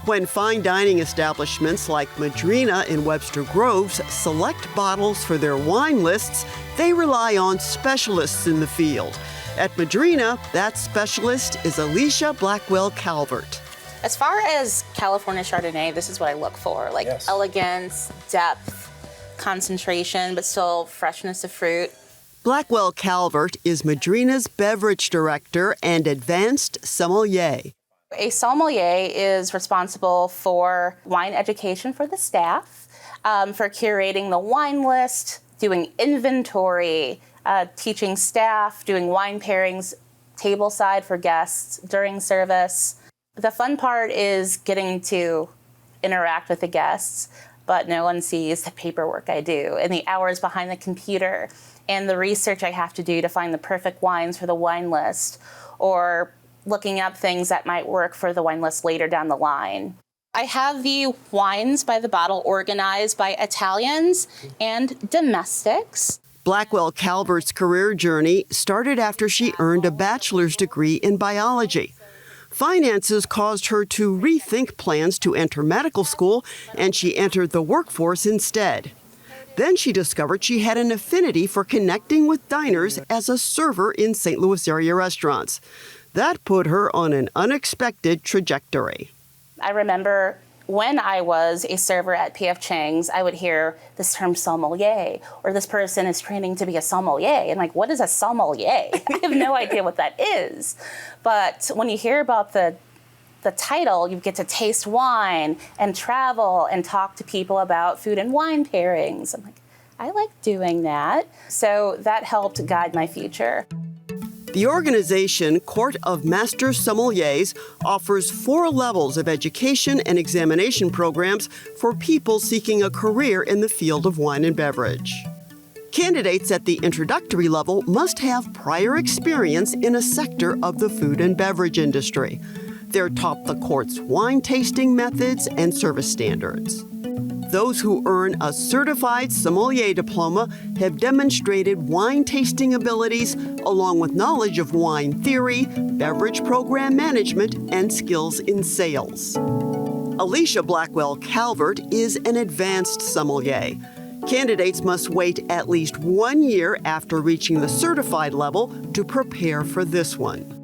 When fine dining establishments like Madrina in Webster Groves select bottles for their wine lists, they rely on specialists in the field. At Madrina, that specialist is Alisha Blackwell-Calvert. As far as California Chardonnay, this is what I look for, like elegance, depth, concentration, but still freshness of fruit. Blackwell-Calvert is Madrina's beverage director and advanced sommelier. A sommelier is responsible for wine education for the staff, for curating the wine list, doing inventory, teaching staff, doing wine pairings, tableside for guests during service. The fun part is getting to interact with the guests, but no one sees the paperwork I do and the hours behind the computer and the research I have to do to find the perfect wines for the wine list, or looking up things that might work for the wine list later down the line. I have the wines by the bottle organized by Italians and domestics. Blackwell-Calvert's career journey started after she earned a bachelor's degree in biology. Finances caused her to rethink plans to enter medical school, and she entered the workforce instead. Then she discovered she had an affinity for connecting with diners as a server in St. Louis area restaurants. That put her on an unexpected trajectory. I remember when I was a server at P.F. Chang's, I would hear this term sommelier, or this person is training to be a sommelier. And like, what is a sommelier? I have no idea what that is. But when you hear about the title, you get to taste wine and travel and talk to people about food and wine pairings. I'm like, I like doing that. So that helped guide my future. The organization, Court of Master Sommeliers, offers 4 levels of education and examination programs for people seeking a career in the field of wine and beverage. Candidates at the introductory level must have prior experience in a sector of the food and beverage industry. They're taught the court's wine tasting methods and service standards. Those who earn a certified sommelier diploma have demonstrated wine tasting abilities along with knowledge of wine theory, beverage program management, and skills in sales. Alisha Blackwell-Calvert is an advanced sommelier. Candidates must wait at least 1 year after reaching the certified level to prepare for this one.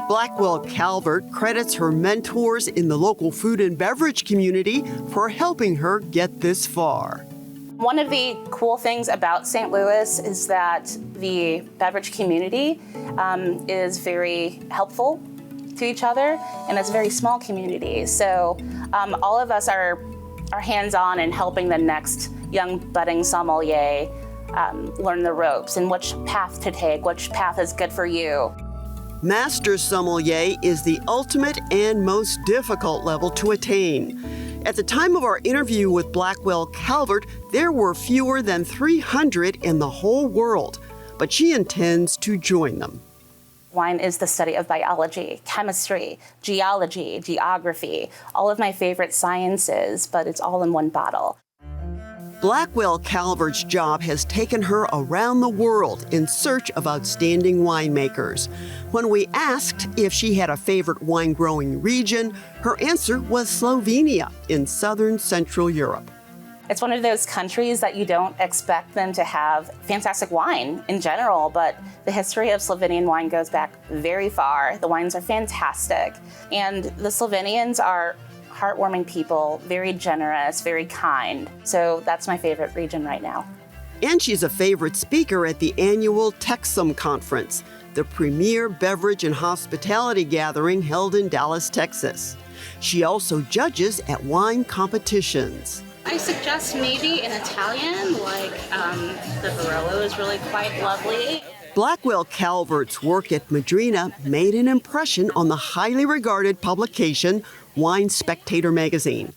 Blackwell-Calvert credits her mentors in the local food and beverage community for helping her get this far. One of the cool things about St. Louis is that the beverage community is very helpful to each other, and it's a very small community. So all of us are hands-on in helping the next young budding sommelier learn the ropes and which path to take, which path is good for you. Master Sommelier is the ultimate and most difficult level to attain. At the time of our interview with Blackwell-Calvert, there were fewer than 300 in the whole world, but she intends to join them. Wine is the study of biology, chemistry, geology, geography, all of my favorite sciences, but it's all in one bottle. Blackwell-Calvert's job has taken her around the world in search of outstanding winemakers. When we asked if she had a favorite wine-growing region, her answer was Slovenia in southern Central Europe. It's one of those countries that you don't expect them to have fantastic wine in general, but the history of Slovenian wine goes back very far. The wines are fantastic, and the Slovenians are heartwarming people, very generous, very kind. So that's my favorite region right now. And she's a favorite speaker at the annual Texum Conference, the premier beverage and hospitality gathering held in Dallas, Texas. She also judges at wine competitions. I suggest maybe an Italian, like the Barolo is really quite lovely. Blackwell-Calvert's work at Madrina made an impression on the highly regarded publication Wine Spectator magazine.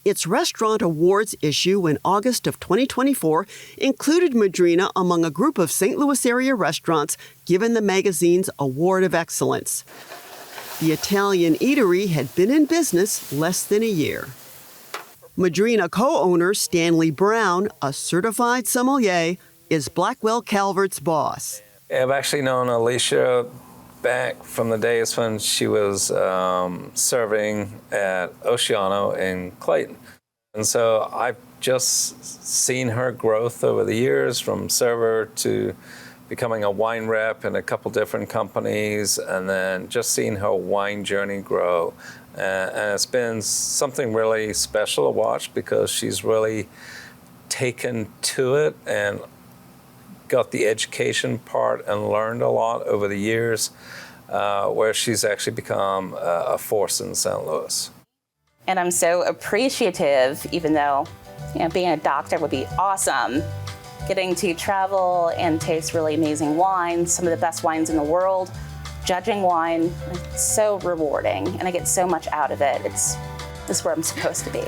Its Restaurant Awards issue in August of 2024 included Madrina among a group of St. Louis area restaurants given the magazine's Award of Excellence. The Italian eatery had been in business less than a year. Madrina co-owner Stanley Brown, a certified sommelier, is Blackwell-Calvert's boss. I've actually known Alisha back from the days when she was serving at Oceano in Clayton. And so I've just seen her growth over the years from server to becoming a wine rep in a couple different companies, and then just seeing her wine journey grow. And it's been something really special to watch because she's really taken to it and got the education part and learned a lot over the years, where she's actually become a force in St. Louis. And I'm so appreciative, even though being a doctor would be awesome, getting to travel and taste really amazing wines, some of the best wines in the world, judging wine. It's so rewarding, and I get so much out of it. It's where I'm supposed to be.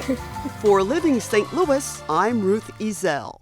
For Living St. Louis, I'm Ruth Ezel.